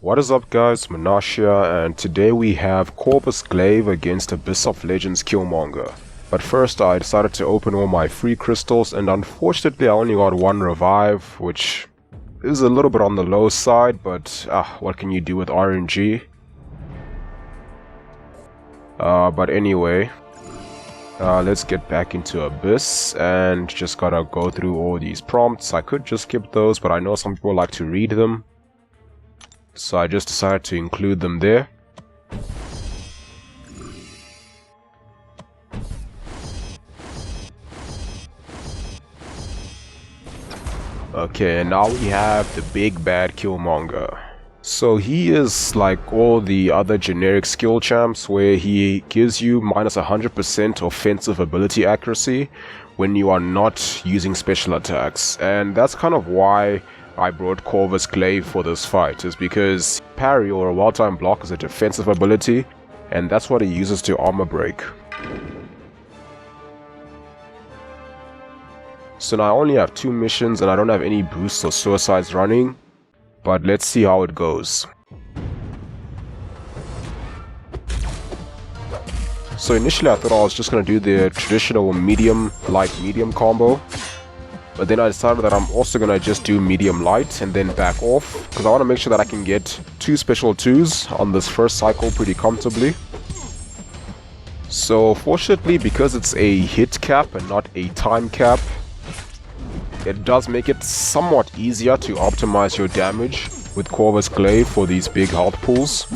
What is up guys, Munash here, and today we have Corvus Glaive against Abyss of Legends Killmonger. But first I decided to open all my free crystals, and unfortunately I only got one revive, which is a little bit on the low side, but what can you do with RNG? But anyway, let's get back into Abyss, and just gotta go through all these prompts. I could just skip those, but I know some people like to read them, so I just decided to include them there. Okay, and now we have the big bad Killmonger. So he is like all the other generic skill champs, where he gives you minus 100% offensive ability accuracy when you are not using special attacks. And that's kind of why I brought Corvus Glaive for this fight, is because parry or a well-timed block is a defensive ability, and that's what he uses to armor break. So now I only have 2 missions and I don't have any boosts or suicides running, but let's see how it goes. So initially I thought I was just going to do the traditional medium, light, medium combo, but then I decided that I'm also going to just do medium light and then back off, because I want to make sure that I can get 2 special 2s on this first cycle pretty comfortably. So fortunately, because it's a hit cap and not a time cap, it does make it somewhat easier to optimize your damage with Corvus Glaive for these big health pools.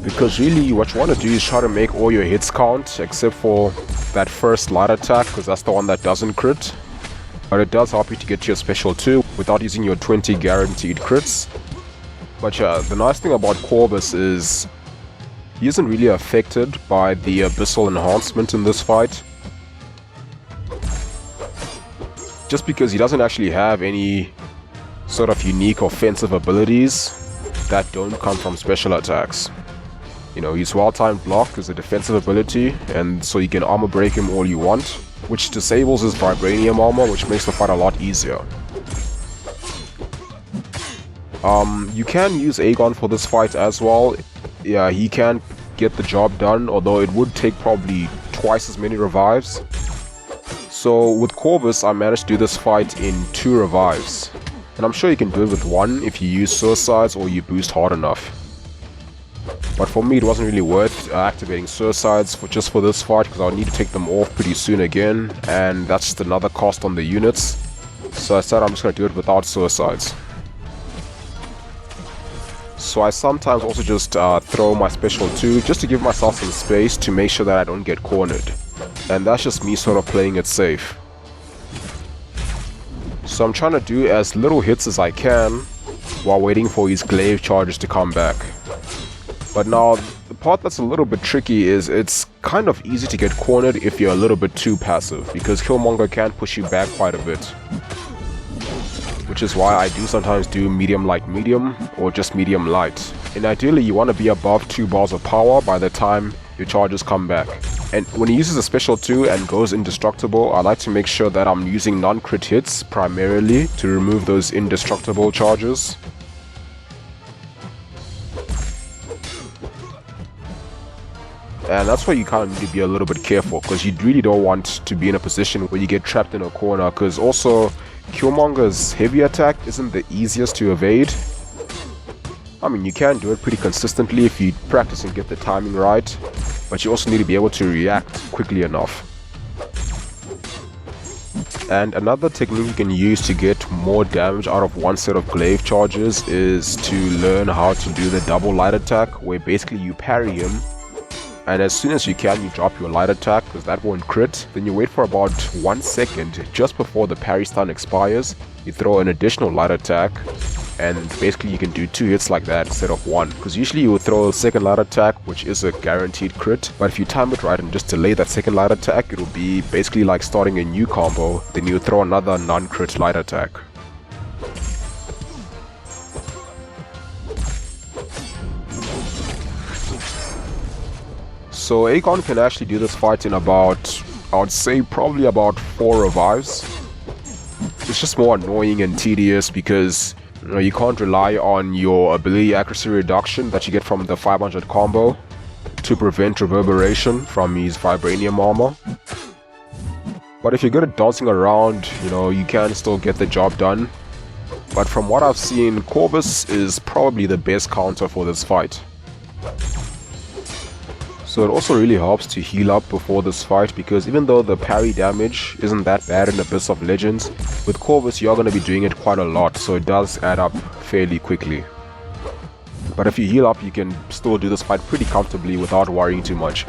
Because really what you want to do is try to make all your hits count, except for that first light attack, because that's the one that doesn't crit. But it does help you to get your special 2 without using your 20 guaranteed crits. But yeah, the nice thing about Corvus is he isn't really affected by the Abyssal enhancement in this fight, just because he doesn't actually have any sort of unique offensive abilities that don't come from special attacks. You know, his well-timed block is a defensive ability, and so you can armor break him all you want, which disables his vibranium armor, which makes the fight a lot easier. You can use Aegon for this fight as well. Yeah, he can get the job done, although it would take probably twice as many revives. So with Corvus, I managed to do this fight in 2 revives, and I'm sure you can do it with 1 if you use suicides or you boost hard enough. But for me, it wasn't really worth activating suicides just for this fight, because I'll need to take them off pretty soon again, and that's just another cost on the units. So I said I'm just going to do it without suicides. So I sometimes also just throw my special 2 just to give myself some space to make sure that I don't get cornered. And that's just me sort of playing it safe. So I'm trying to do as little hits as I can while waiting for his glaive charges to come back. But now, the part that's a little bit tricky is it's kind of easy to get cornered if you're a little bit too passive, because Killmonger can push you back quite a bit. Which is why I do sometimes do medium light medium, or just medium light. And ideally you want to be above 2 bars of power by the time your charges come back. And when he uses a special 2 and goes indestructible, I like to make sure that I'm using non-crit hits primarily to remove those indestructible charges. And that's why you kind of need to be a little bit careful, because you really don't want to be in a position where you get trapped in a corner, because also Killmonger's heavy attack isn't the easiest to evade. I mean, you can do it pretty consistently if you practice and get the timing right, but you also need to be able to react quickly enough. And another technique you can use to get more damage out of one set of glaive charges is to learn how to do the double light attack, where basically you parry him, and as soon as you can, you drop your light attack, because that won't crit. Then you wait for about 1 second just before the parry stun expires. You throw an additional light attack, and basically you can do 2 hits like that instead of 1. Because usually you would throw a second light attack, which is a guaranteed crit. But if you time it right and just delay that second light attack, it'll be basically like starting a new combo. Then you throw another non-crit light attack. So Aegon can actually do this fight in about, I would say probably about 4 revives. It's just more annoying and tedious because You can't rely on your ability accuracy reduction that you get from the 500 combo to prevent reverberation from his vibranium armor. But if you're good at dancing around, you can still get the job done. But from what I've seen, Corvus is probably the best counter for this fight. So it also really helps to heal up before this fight, because even though the parry damage isn't that bad in Abyss of Legends, with Corvus you're going to be doing it quite a lot, so it does add up fairly quickly. But if you heal up, you can still do this fight pretty comfortably without worrying too much.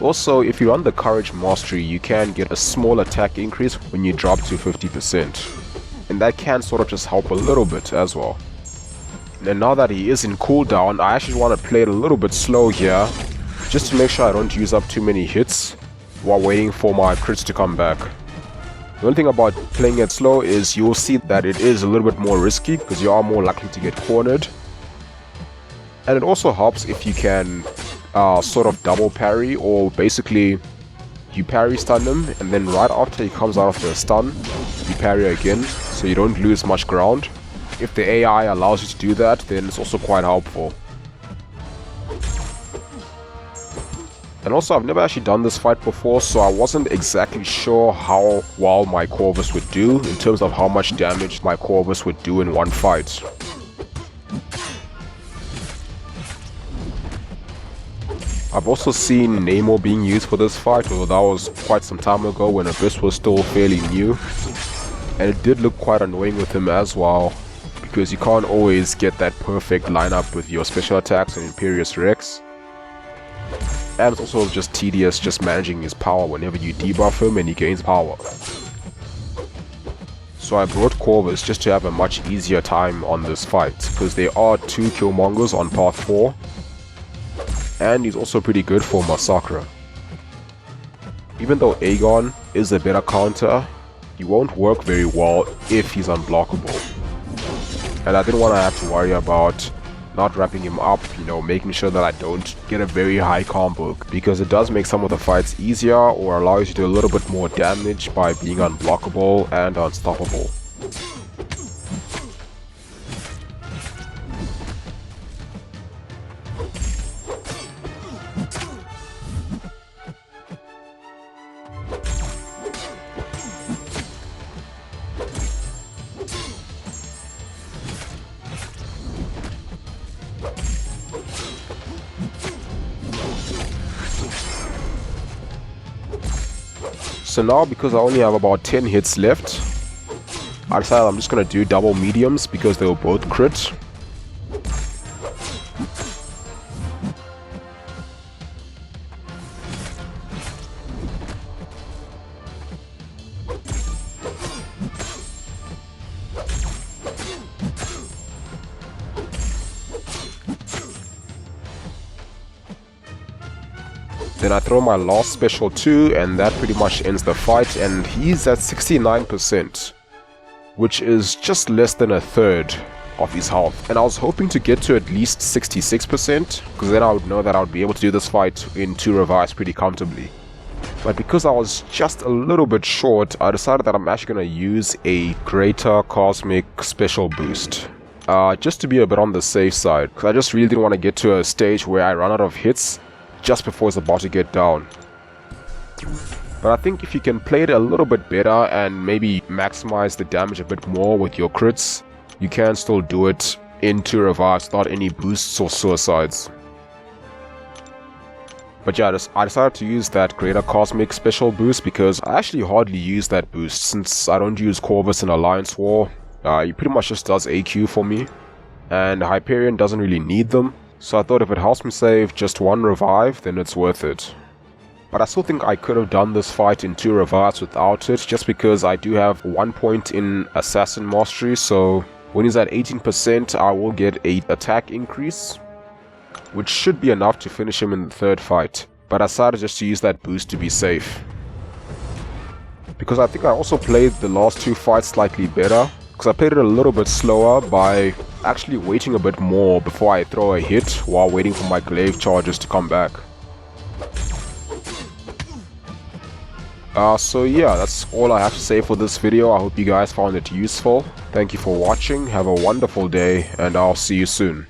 Also, if you run the Courage Mastery, you can get a small attack increase when you drop to 50%. And that can sort of just help a little bit as well. And now that he is in cooldown, I actually want to play it a little bit slow here, just to make sure I don't use up too many hits while waiting for my crits to come back. The only thing about playing it slow is you'll see that it is a little bit more risky, because you are more likely to get cornered. And it also helps if you can sort of double parry, or basically you parry stun him, and then right after he comes out of the stun, you parry again, so you don't lose much ground. If the AI allows you to do that, then it's also quite helpful. And also, I've never actually done this fight before, so I wasn't exactly sure how well my Corvus would do, in terms of how much damage my Corvus would do in one fight. I've also seen Namor being used for this fight, although that was quite some time ago when Abyss was still fairly new. And it did look quite annoying with him as well, because you can't always get that perfect lineup with your special attacks and Imperious Rex. And it's also just tedious just managing his power whenever you debuff him and he gains power. So I brought Corvus just to have a much easier time on this fight, because there are 2 Killmongers on path 4. And he's also pretty good for Massacre. Even though Aegon is a better counter, he won't work very well if he's unblockable. And I didn't want to have to worry about not wrapping him up, making sure that I don't get a very high combo, because it does make some of the fights easier or allow you to do a little bit more damage by being unblockable and unstoppable. So now, because I only have about 10 hits left, I decided I'm just going to do double mediums because they were both crit. Then I throw my last special 2, and that pretty much ends the fight, and he's at 69%, which is just less than a third of his health. And I was hoping to get to at least 66%, because then I would know that I would be able to do this fight in 2 revives pretty comfortably. But because I was just a little bit short, I decided that I'm actually going to use a greater cosmic special boost. Just to be a bit on the safe side, because I just really didn't want to get to a stage where I run out of hits just before it's about to get down. But I think if you can play it a little bit better and maybe maximize the damage a bit more with your crits, you can still do it in 2 revives without any boosts or suicides. But yeah, I decided to use that greater cosmic special boost because I actually hardly use that boost since I don't use Corvus in Alliance War. He pretty much just does AQ for me, and Hyperion doesn't really need them. So I thought if it helps me save just 1 revive, then it's worth it. But I still think I could have done this fight in 2 revives without it, just because I do have 1 point in Assassin Mastery, so when he's at 18%, I will get a attack increase, which should be enough to finish him in the 3rd fight. But I decided just to use that boost to be safe. Because I think I also played the last 2 fights slightly better, because I played it a little bit slower by actually waiting a bit more before I throw a hit while waiting for my Glaive charges to come back. So yeah, that's all I have to say for this video. I hope you guys found it useful. Thank you for watching, have a wonderful day, and I'll see you soon.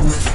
you.